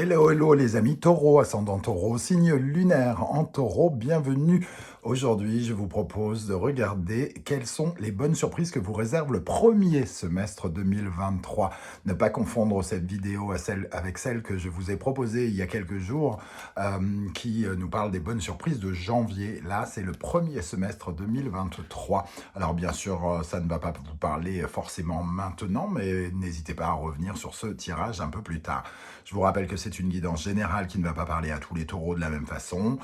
Hello, hello les amis taureaux, ascendant taureau, signe lunaire en taureau, bienvenue. Aujourd'hui, je vous propose de regarder quelles sont les bonnes surprises que vous réserve le premier semestre 2023. Ne pas confondre cette vidéo avec celle que je vous ai proposée il y a quelques jours, qui nous parle des bonnes surprises de janvier. Là, c'est le premier semestre 2023. Alors bien sûr, ça ne va pas vous parler forcément maintenant, mais n'hésitez pas à revenir sur ce tirage un peu plus tard. Je vous rappelle que c'est une guidance générale qui ne va pas parler à tous les taureaux de la même façon.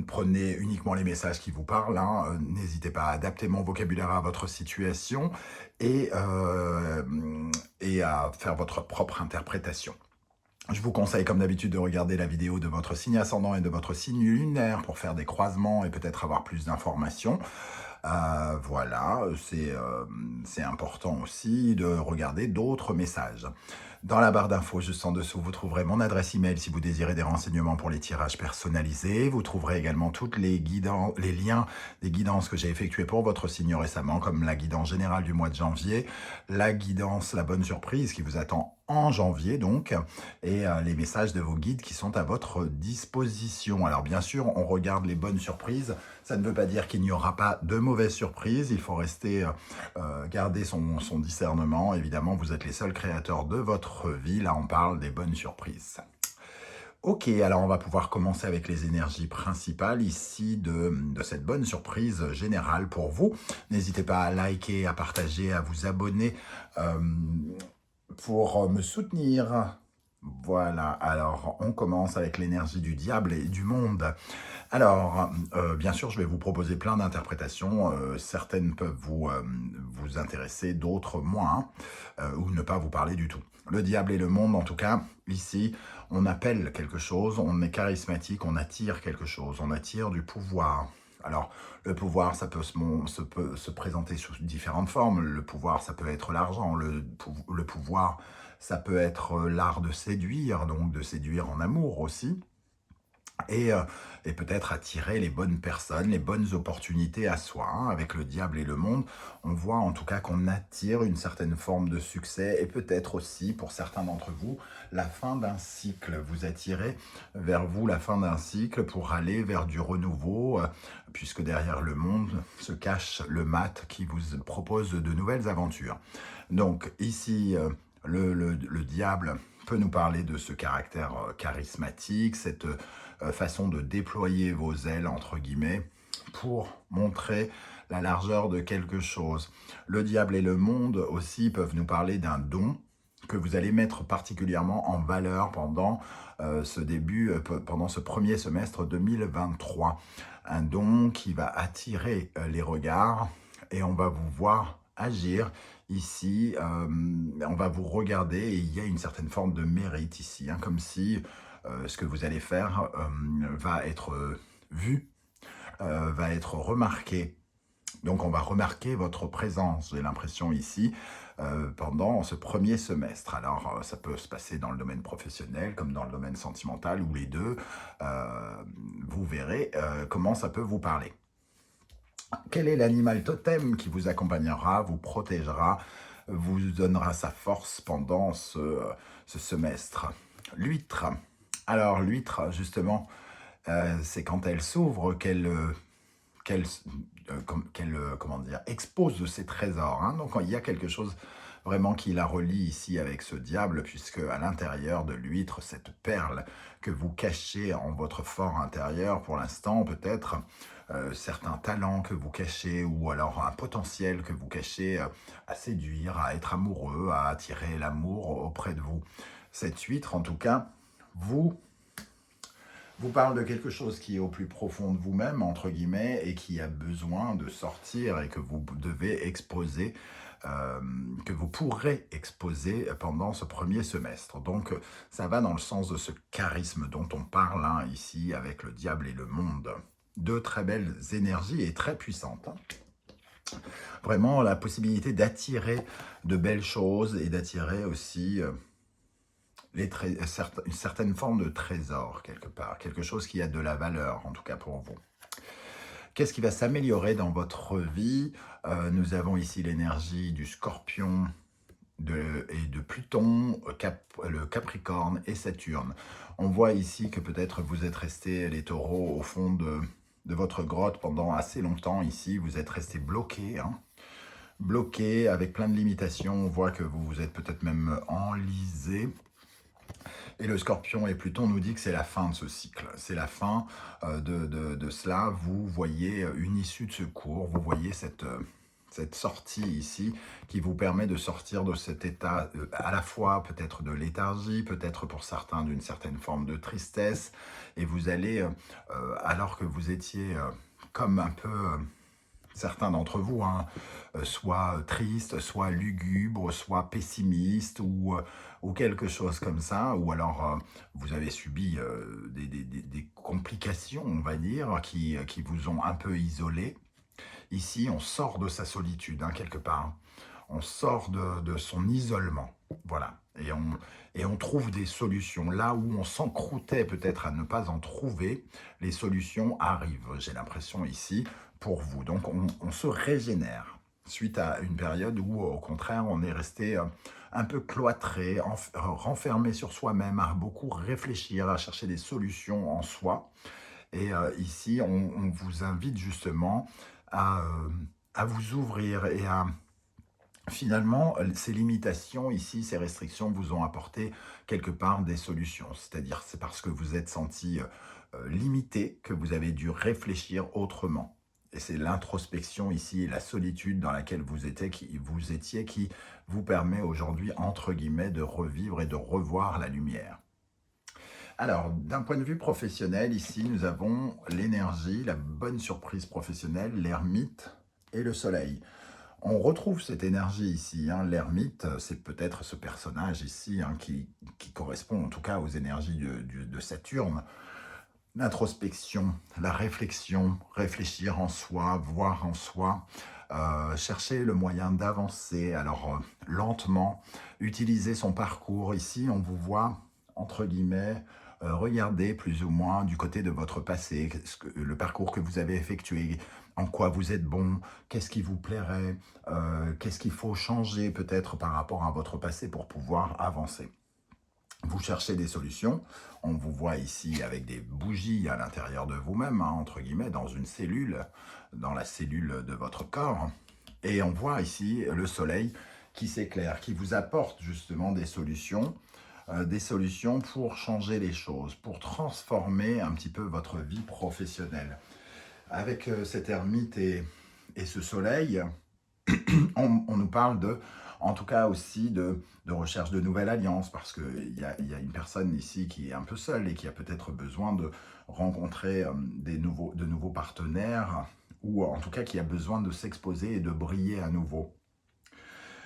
Prenez uniquement les messages qui vous parlent. N'hésitez pas à adapter mon vocabulaire à votre situation et à faire votre propre interprétation. Je vous conseille comme d'habitude de regarder la vidéo de votre signe ascendant et de votre signe lunaire pour faire des croisements et peut-être avoir plus d'informations. Voilà, c'est important aussi de regarder d'autres messages. Dans la barre d'infos juste en dessous, vous trouverez mon adresse email si vous désirez des renseignements pour les tirages personnalisés. Vous trouverez également tous les liens des guidances que j'ai effectuées pour votre signe récemment, comme la guidance générale du mois de janvier, la guidance La Bonne Surprise qui vous attend en janvier donc, et les messages de vos guides qui sont à votre disposition. Alors bien sûr, on regarde les bonnes surprises. Ça ne veut pas dire qu'il n'y aura pas de mauvaises surprises. Il faut rester, garder son discernement. Évidemment, vous êtes les seuls créateurs de votre vie. Là, on parle des bonnes surprises. Ok, alors on va pouvoir commencer avec les énergies principales ici de cette bonne surprise générale pour vous. N'hésitez pas à liker, à partager, à vous abonner pour me soutenir. Voilà, alors on commence avec l'énergie du diable et du monde. Alors, bien sûr, je vais vous proposer plein d'interprétations. Certaines peuvent vous intéresser, d'autres moins, ou ne pas vous parler du tout. Le diable et le monde, en tout cas, ici, on appelle quelque chose, on est charismatique, on attire quelque chose, on attire du pouvoir. Alors, le pouvoir, ça peut se présenter sous différentes formes. Le pouvoir, ça peut être l'argent. Le pouvoir, ça peut être l'art de séduire, donc de séduire en amour aussi. Et peut-être attirer les bonnes personnes, les bonnes opportunités à soi. Avec le diable et le monde, on voit en tout cas qu'on attire une certaine forme de succès et peut-être aussi, pour certains d'entre vous, la fin d'un cycle. Vous attirez vers vous la fin d'un cycle pour aller vers du renouveau, puisque derrière le monde se cache le mat qui vous propose de nouvelles aventures. Donc ici, le diable peut nous parler de ce caractère charismatique, cette façon de déployer vos ailes, entre guillemets, pour montrer la largeur de quelque chose. Le diable et le monde aussi peuvent nous parler d'un don que vous allez mettre particulièrement en valeur pendant pendant ce premier semestre 2023. Un don qui va attirer les regards et on va vous voir agir ici, on va vous regarder et il y a une certaine forme de mérite ici, comme si ce que vous allez faire va être vu, va être remarqué. Donc on va remarquer votre présence, j'ai l'impression ici, pendant ce premier semestre. Alors ça peut se passer dans le domaine professionnel comme dans le domaine sentimental ou les deux. Vous verrez comment ça peut vous parler. Quel est l'animal totem qui vous accompagnera, vous protégera, vous donnera sa force pendant ce semestre? L'huître. Alors l'huître, justement, c'est quand elle s'ouvre qu'elle comment dire, expose ses trésors. Donc il y a quelque chose vraiment qui la relie ici avec ce diable, puisque à l'intérieur de l'huître, cette perle que vous cachez en votre fort intérieur pour l'instant, peut-être certains talents que vous cachez, ou alors un potentiel que vous cachez à séduire, à être amoureux, à attirer l'amour auprès de vous. Cette huître, en tout cas, vous parle de quelque chose qui est au plus profond de vous-même, entre guillemets, et qui a besoin de sortir et que vous devez exposer, que vous pourrez exposer pendant ce premier semestre. Donc, ça va dans le sens de ce charisme dont on parle ici avec le diable et le monde. Deux très belles énergies et très puissantes. Vraiment, la possibilité d'attirer de belles choses et d'attirer aussi une certaine forme de trésor quelque part, quelque chose qui a de la valeur en tout cas pour vous. Qu'est-ce qui va s'améliorer dans votre vie? Nous avons ici l'énergie du scorpion et de Pluton, le Capricorne et Saturne. On voit ici que peut-être vous êtes restés, les taureaux, au fond de votre grotte pendant assez longtemps ici. Vous êtes restés bloqués, hein, bloqués avec plein de limitations. On voit que vous vous êtes peut-être même enlisés. Et le Scorpion et Pluton nous dit que c'est la fin de ce cycle. C'est la fin de cela. Vous voyez une issue de secours. Vous voyez cette sortie ici qui vous permet de sortir de cet état à la fois peut-être de léthargie, peut-être pour certains d'une certaine forme de tristesse. Et vous allez, alors que vous étiez comme un peu... certains d'entre vous, hein, soit tristes, soit lugubres, soit pessimistes ou quelque chose comme ça, ou alors vous avez subi des complications, on va dire, qui vous ont un peu isolé. Ici, on sort de sa solitude, hein, quelque part. On sort de son isolement, voilà. Et on trouve des solutions. Là où on s'encroutait peut-être à ne pas en trouver, les solutions arrivent, j'ai l'impression ici, pour vous. Donc on se régénère suite à une période où, au contraire, on est resté un peu cloîtré, renfermé sur soi-même, à beaucoup réfléchir, à chercher des solutions en soi. Et ici, on vous invite justement à vous ouvrir et à... Finalement, ces limitations ici, ces restrictions vous ont apporté quelque part des solutions. C'est-à-dire, c'est parce que vous êtes senti limité que vous avez dû réfléchir autrement. Et c'est l'introspection ici et la solitude dans laquelle vous étiez qui vous permet aujourd'hui, entre guillemets, de revivre et de revoir la lumière. Alors, d'un point de vue professionnel, ici, nous avons l'énergie, la bonne surprise professionnelle, l'ermite et le soleil. On retrouve cette énergie ici, hein. L'ermite, c'est peut-être ce personnage ici hein, qui correspond en tout cas aux énergies de Saturne. L'introspection, la réflexion, réfléchir en soi, voir en soi, chercher le moyen d'avancer, alors lentement, utiliser son parcours. Ici, on vous voit, entre guillemets, regarder plus ou moins du côté de votre passé, le parcours que vous avez effectué, en quoi vous êtes bon, qu'est-ce qui vous plairait, qu'est-ce qu'il faut changer peut-être par rapport à votre passé pour pouvoir avancer. Vous cherchez des solutions, on vous voit ici avec des bougies à l'intérieur de vous-même, hein, entre guillemets, dans une cellule, dans la cellule de votre corps. Et on voit ici le soleil qui s'éclaire, qui vous apporte justement des solutions pour changer les choses, pour transformer un petit peu votre vie professionnelle. Avec cet ermite et ce soleil, on nous parle en tout cas aussi de recherche de nouvelles alliances, parce qu'il y a une personne ici qui est un peu seule et qui a peut-être besoin de rencontrer de nouveaux partenaires, ou en tout cas qui a besoin de s'exposer et de briller à nouveau.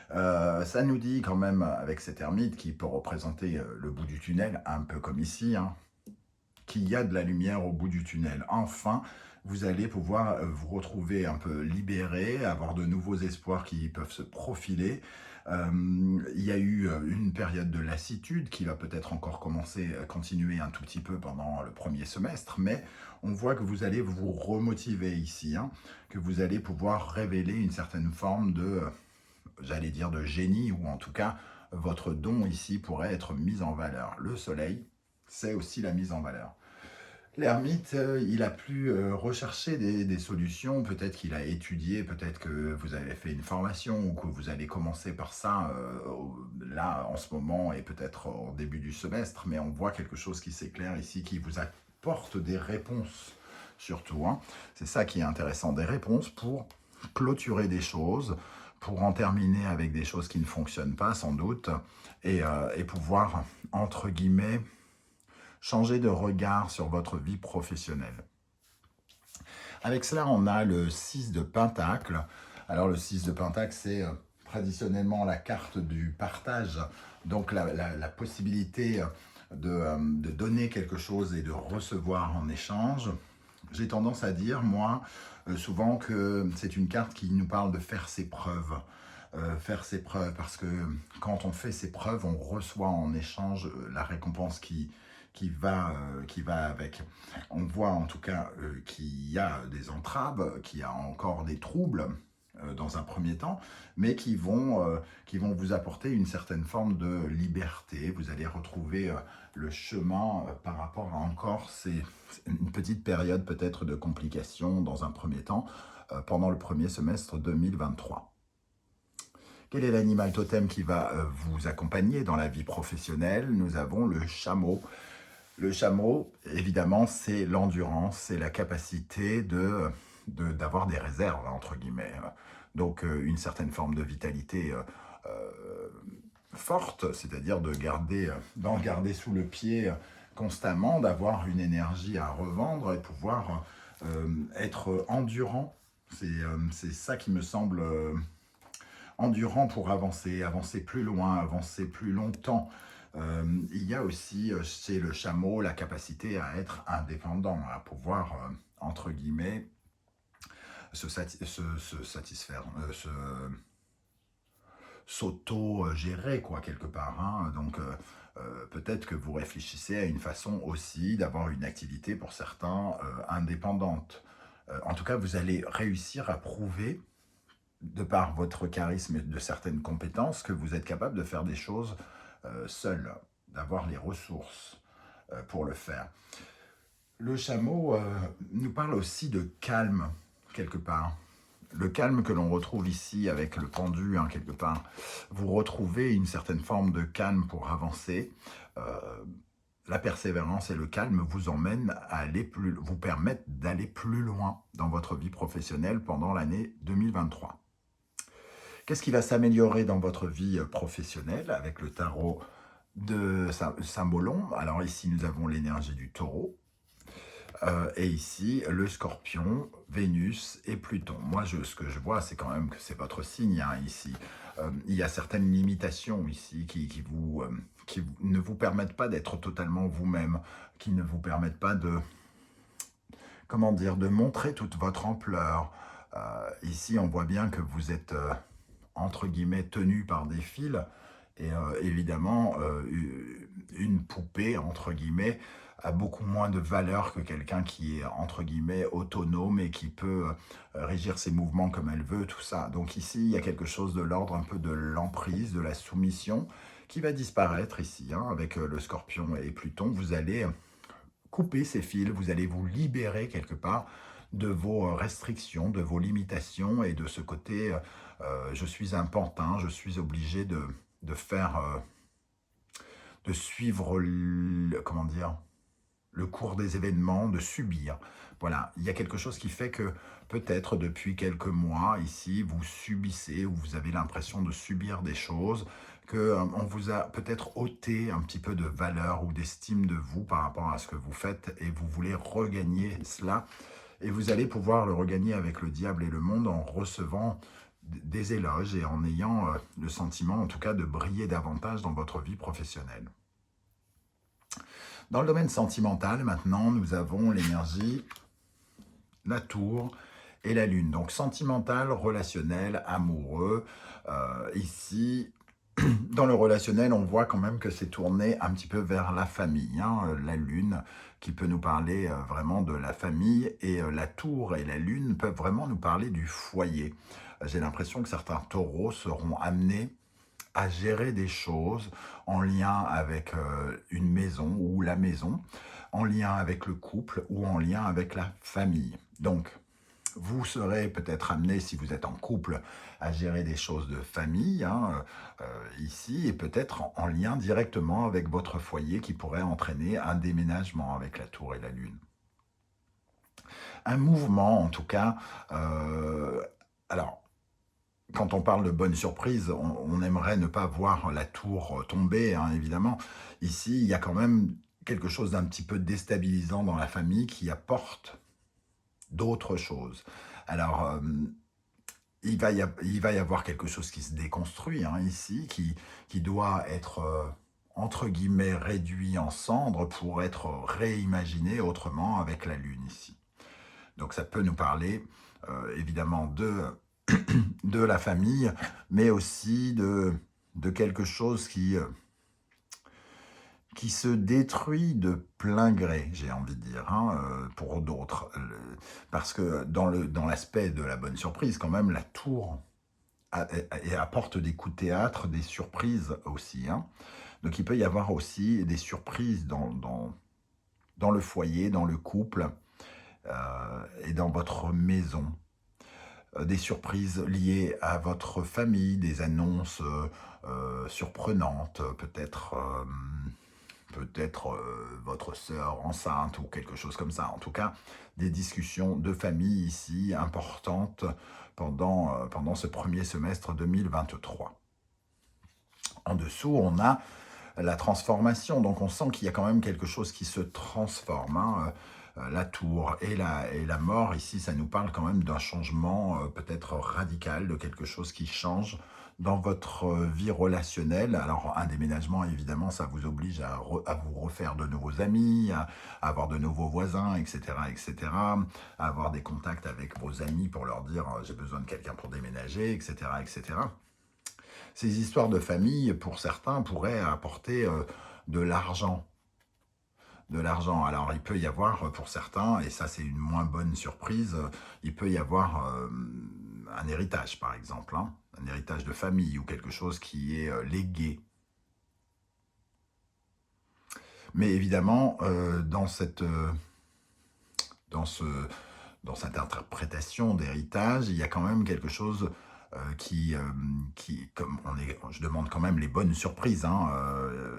Ça nous dit quand même, avec cet ermite qui peut représenter le bout du tunnel, un peu comme ici, hein, qu'il y a de la lumière au bout du tunnel. Enfin, vous allez pouvoir vous retrouver un peu libéré, avoir de nouveaux espoirs qui peuvent se profiler. Il y a eu une période de lassitude qui va peut-être encore continuer un tout petit peu pendant le premier semestre, mais on voit que vous allez vous remotiver ici, hein, que vous allez pouvoir révéler une certaine forme de, j'allais dire de génie, ou en tout cas, votre don ici pourrait être mis en valeur. Le soleil, c'est aussi la mise en valeur. L'ermite, il a pu rechercher des solutions, peut-être qu'il a étudié, peut-être que vous avez fait une formation ou que vous allez commencer par ça là en ce moment et peut-être au début du semestre, mais on voit quelque chose qui s'éclaire ici, qui vous apporte des réponses surtout. Hein. C'est ça qui est intéressant, des réponses pour clôturer des choses, pour en terminer avec des choses qui ne fonctionnent pas sans doute, et pouvoir, entre guillemets, changer de regard sur votre vie professionnelle. Avec cela, on a le 6 de Pentacle. Alors le 6 de Pentacle, c'est traditionnellement la carte du partage, donc la possibilité de donner quelque chose et de recevoir en échange. J'ai tendance à dire, moi, souvent que c'est une carte qui nous parle de faire ses preuves. Faire ses preuves, parce que quand on fait ses preuves, on reçoit en échange la récompense qui va avec. On voit en tout cas qu'il y a des entraves, qu'il y a encore des troubles, dans un premier temps, mais qui vont vous apporter une certaine forme de liberté. Vous allez retrouver le chemin par rapport à encore une petite période peut-être de complications dans un premier temps, pendant le premier semestre 2023. Quel est l'animal totem qui va vous accompagner dans la vie professionnelle? Nous avons le chameau. Le chameau, évidemment, c'est l'endurance, c'est la capacité d'avoir des réserves, entre guillemets. Donc, une certaine forme de vitalité forte, c'est-à-dire d'en garder sous le pied constamment, d'avoir une énergie à revendre et pouvoir être endurant. C'est ça qui me semble endurant pour avancer plus loin, avancer plus longtemps. Il y a aussi chez le chameau la capacité à être indépendant, à pouvoir, entre guillemets, se satisfaire, s'auto-gérer, quoi, quelque part. Hein. Donc, peut-être que vous réfléchissez à une façon aussi d'avoir une activité, pour certains, indépendante. En tout cas, vous allez réussir à prouver, de par votre charisme et de certaines compétences, que vous êtes capable de faire des choses seul, d'avoir les ressources pour le faire. Le chameau nous parle aussi de calme, quelque part. Le calme que l'on retrouve ici avec le pendu, hein, quelque part. Vous retrouvez une certaine forme de calme pour avancer. La persévérance et le calme vous emmènent à vous permettent d'aller plus loin dans votre vie professionnelle pendant l'année 2023. Qu'est-ce qui va s'améliorer dans votre vie professionnelle avec le tarot de Saint-Bolon? Alors ici, nous avons l'énergie du taureau. Et ici, le scorpion, Vénus et Pluton. Moi, ce que je vois, c'est quand même que c'est votre signe, hein, ici. Il y a certaines limitations ici qui ne vous permettent pas d'être totalement vous-même, qui ne vous permettent pas comment dire, de montrer toute votre ampleur. Ici, on voit bien que vous êtes, entre guillemets, tenu par des fils, et évidemment, une poupée, entre guillemets, a beaucoup moins de valeur que quelqu'un qui est, entre guillemets, autonome et qui peut régir ses mouvements comme elle veut, tout ça. Donc ici, il y a quelque chose de l'ordre un peu de l'emprise, de la soumission, qui va disparaître ici, hein, avec le scorpion et Pluton. Vous allez couper ces fils, vous allez vous libérer quelque part de vos restrictions, de vos limitations et de ce côté je suis un pantin, je suis obligé de faire, de suivre, comment dire, le cours des événements, de subir. Voilà, il y a quelque chose qui fait que peut-être depuis quelques mois ici, vous subissez ou vous avez l'impression de subir des choses, qu'on vous a peut-être ôté un petit peu de valeur ou d'estime de vous par rapport à ce que vous faites et vous voulez regagner cela. Et vous allez pouvoir le regagner avec le diable et le monde en recevant des éloges et en ayant le sentiment, en tout cas, de briller davantage dans votre vie professionnelle. Dans le domaine sentimental, maintenant, nous avons l'énergie, la tour et la lune. Donc, sentimental, relationnel, amoureux. Ici, dans le relationnel, on voit quand même que c'est tourné un petit peu vers la famille. Hein, la lune qui peut nous parler vraiment de la famille et la tour et la lune peuvent vraiment nous parler du foyer. J'ai l'impression que certains taureaux seront amenés à gérer des choses en lien avec une maison ou la maison, en lien avec le couple ou en lien avec la famille. Donc, vous serez peut-être amené, si vous êtes en couple, à gérer des choses de famille, hein, ici, et peut-être en lien directement avec votre foyer qui pourrait entraîner un déménagement avec la tour et la lune. Un mouvement, en tout cas. Alors, quand on parle de bonne surprise, on aimerait ne pas voir la tour tomber, hein, évidemment. Ici, il y a quand même quelque chose d'un petit peu déstabilisant dans la famille qui apporte d'autres choses. Alors, il va y avoir quelque chose qui se déconstruit, hein, ici, qui doit être, entre guillemets, réduit en cendres pour être réimaginé autrement avec la lune ici. Donc ça peut nous parler, évidemment, de la famille, mais aussi de quelque chose qui qui se détruit de plein gré, j'ai envie de dire, hein, pour d'autres. Parce que dans l'aspect de la bonne surprise, quand même, la tour et apporte des coups de théâtre, des surprises aussi, hein. Donc il peut y avoir aussi des surprises dans le foyer, dans le couple et dans votre maison. Des surprises liées à votre famille, des annonces surprenantes, peut-être votre sœur enceinte ou quelque chose comme ça. En tout cas, des discussions de famille ici importantes pendant ce premier semestre 2023. En dessous, on a la transformation. Donc on sent qu'il y a quand même quelque chose qui se transforme, hein. La tour et la mort, ici, ça nous parle quand même d'un changement peut-être radical, de quelque chose qui change dans votre vie relationnelle. Alors un déménagement, évidemment, ça vous oblige à vous refaire de nouveaux amis, à avoir de nouveaux voisins, etc., etc., à avoir des contacts avec vos amis pour leur dire j'ai besoin de quelqu'un pour déménager, etc., etc. Ces histoires de famille, pour certains, pourraient apporter de l'argent. De l'argent. Alors, il peut y avoir, pour certains, et ça c'est une moins bonne surprise, il peut y avoir un héritage, par exemple, hein, un héritage de famille ou quelque chose qui est légué. Mais évidemment, dans cette interprétation d'héritage, il y a quand même quelque chose comme je demande quand même les bonnes surprises, hein,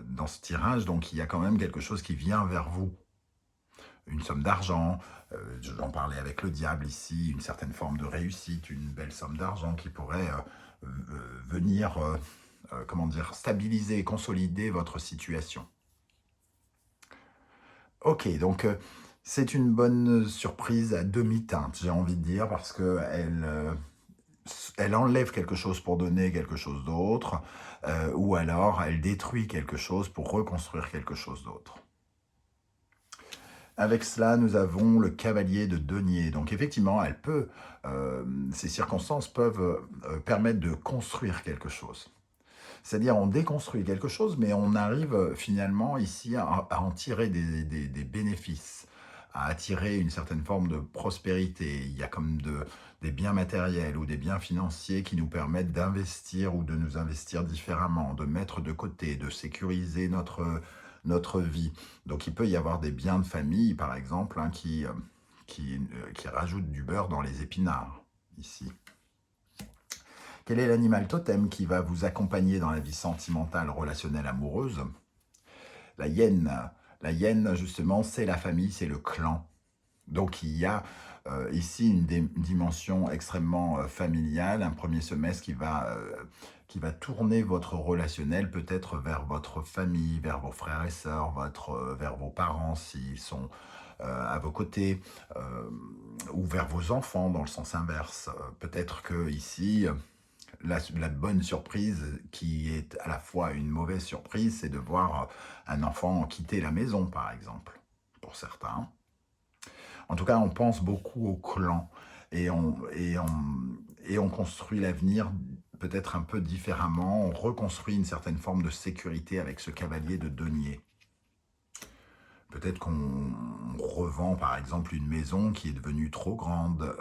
dans ce tirage, donc il y a quand même quelque chose qui vient vers vous. Une somme d'argent, j'en parlais avec le diable ici, une certaine forme de réussite, une belle somme d'argent qui pourrait venir, comment dire, stabiliser, consolider votre situation. Ok, donc c'est une bonne surprise à demi-teinte, j'ai envie de dire, parce qu'elle elle enlève quelque chose pour donner quelque chose d'autre, ou alors elle détruit quelque chose pour reconstruire quelque chose d'autre. Avec cela, nous avons le cavalier de denier. Donc effectivement, ces circonstances peuvent permettre de construire quelque chose. C'est-à-dire, on déconstruit quelque chose, mais on arrive finalement ici à en tirer des bénéfices, à attirer une certaine forme de prospérité. Il y a comme des biens matériels ou des biens financiers qui nous permettent d'investir ou de nous investir différemment, de mettre de côté, de sécuriser notre vie. Donc il peut y avoir des biens de famille, par exemple, hein, qui rajoutent du beurre dans les épinards, ici. Quel est l'animal totem qui va vous accompagner dans la vie sentimentale, relationnelle, amoureuse? La hyène. La hyène, justement, c'est la famille, c'est le clan. Donc il y a ici une dimension extrêmement familiale, un premier semestre qui va tourner votre relationnel peut-être vers votre famille, vers vos frères et sœurs, vers vos parents s'ils sont à vos côtés, ou vers vos enfants dans le sens inverse. Peut-être que ici, la bonne surprise, qui est à la fois une mauvaise surprise, c'est de voir un enfant quitter la maison, par exemple, pour certains. En tout cas, on pense beaucoup au clan et on construit l'avenir peut-être un peu différemment. On reconstruit une certaine forme de sécurité avec ce cavalier de denier. Peut-être qu'on revend, par exemple, une maison qui est devenue trop grande.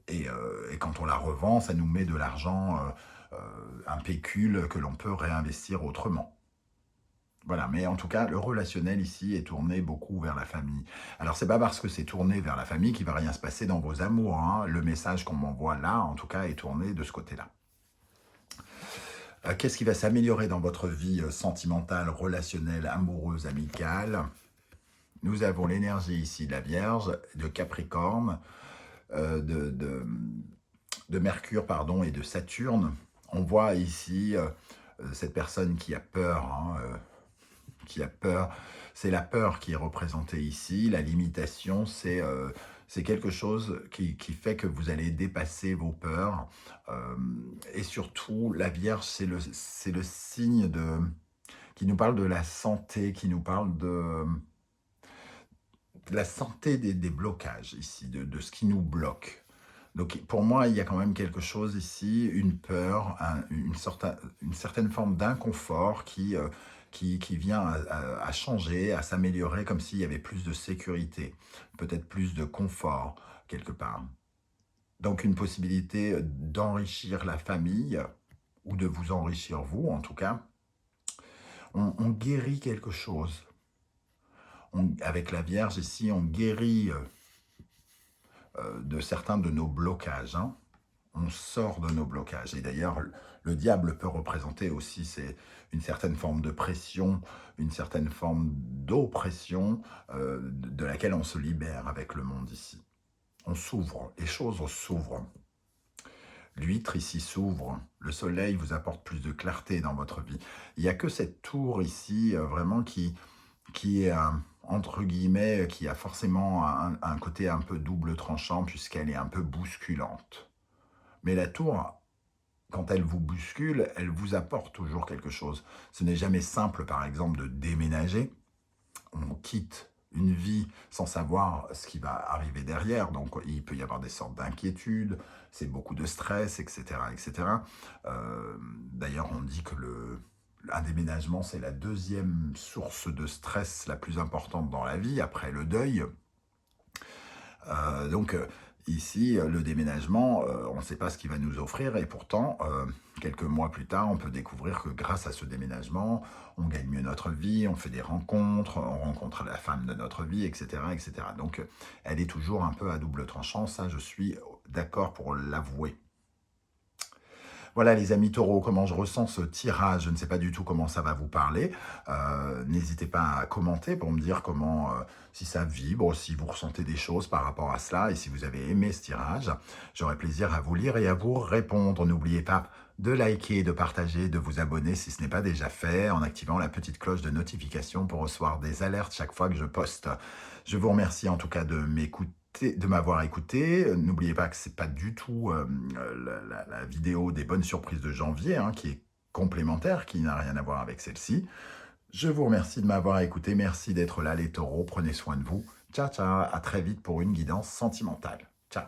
Et quand on la revend, ça nous met de l'argent, un pécule que l'on peut réinvestir autrement. Voilà, mais en tout cas, le relationnel ici est tourné beaucoup vers la famille. Alors, c'est pas parce que c'est tourné vers la famille qu'il va rien se passer dans vos amours, hein. Le message qu'on m'envoie là, en tout cas, est tourné de ce côté-là. Qu'est-ce qui va s'améliorer dans votre vie sentimentale, relationnelle, amoureuse, amicale? Nous avons l'énergie ici de la Vierge, de Capricorne, de Mercure, pardon, et de Saturne. On voit ici cette personne qui a peur, hein, qui a peur. C'est la peur qui est représentée ici. La limitation, c'est quelque chose qui fait que vous allez dépasser vos peurs. Et surtout, la Vierge, c'est le signe qui nous parle de la santé, qui nous parle de la santé des blocages ici, de ce qui nous bloque. Donc pour moi, il y a quand même quelque chose ici, une peur, une certaine forme d'inconfort qui vient à changer, à s'améliorer, comme s'il y avait plus de sécurité, peut-être plus de confort quelque part. Donc une possibilité d'enrichir la famille, ou de vous enrichir vous en tout cas. On guérit quelque chose. Avec la Vierge ici, on guérit de certains de nos blocages, hein. On sort de nos blocages. Et d'ailleurs, le diable peut représenter aussi une certaine forme de pression, une certaine forme d'oppression de laquelle on se libère avec le monde ici. On s'ouvre, les choses s'ouvrent. L'huître ici s'ouvre, le soleil vous apporte plus de clarté dans votre vie. Il n'y a que cette tour ici vraiment qui est, entre guillemets, qui a forcément un côté un peu double tranchant puisqu'elle est un peu bousculante. Mais la tour, quand elle vous bouscule, elle vous apporte toujours quelque chose. Ce n'est jamais simple, par exemple, de déménager. On quitte une vie sans savoir ce qui va arriver derrière. Donc, il peut y avoir des sortes d'inquiétudes, c'est beaucoup de stress, etc. etc. D'ailleurs, on dit que un déménagement, c'est la deuxième source de stress la plus importante dans la vie, après le deuil. Donc, ici, le déménagement, on ne sait pas ce qu'il va nous offrir et pourtant, quelques mois plus tard, on peut découvrir que grâce à ce déménagement, on gagne mieux notre vie, on fait des rencontres, on rencontre la femme de notre vie, etc. etc. Donc, elle est toujours un peu à double tranchant, ça je suis d'accord pour l'avouer. Voilà les amis taureaux, comment je ressens ce tirage, je ne sais pas du tout comment ça va vous parler. N'hésitez pas à commenter pour me dire comment, si ça vibre, si vous ressentez des choses par rapport à cela et si vous avez aimé ce tirage. J'aurai plaisir à vous lire et à vous répondre. N'oubliez pas de liker, de partager, de vous abonner si ce n'est pas déjà fait en activant la petite cloche de notification pour recevoir des alertes chaque fois que je poste. Je vous remercie en tout cas de m'avoir écouté. N'oubliez pas que c'est pas du tout la vidéo des bonnes surprises de janvier, hein, qui est complémentaire, qui n'a rien à voir avec celle-ci. Je vous remercie de m'avoir écouté. Merci d'être là les taureaux. Prenez soin de vous. Ciao, ciao. À très vite pour une guidance sentimentale. Ciao.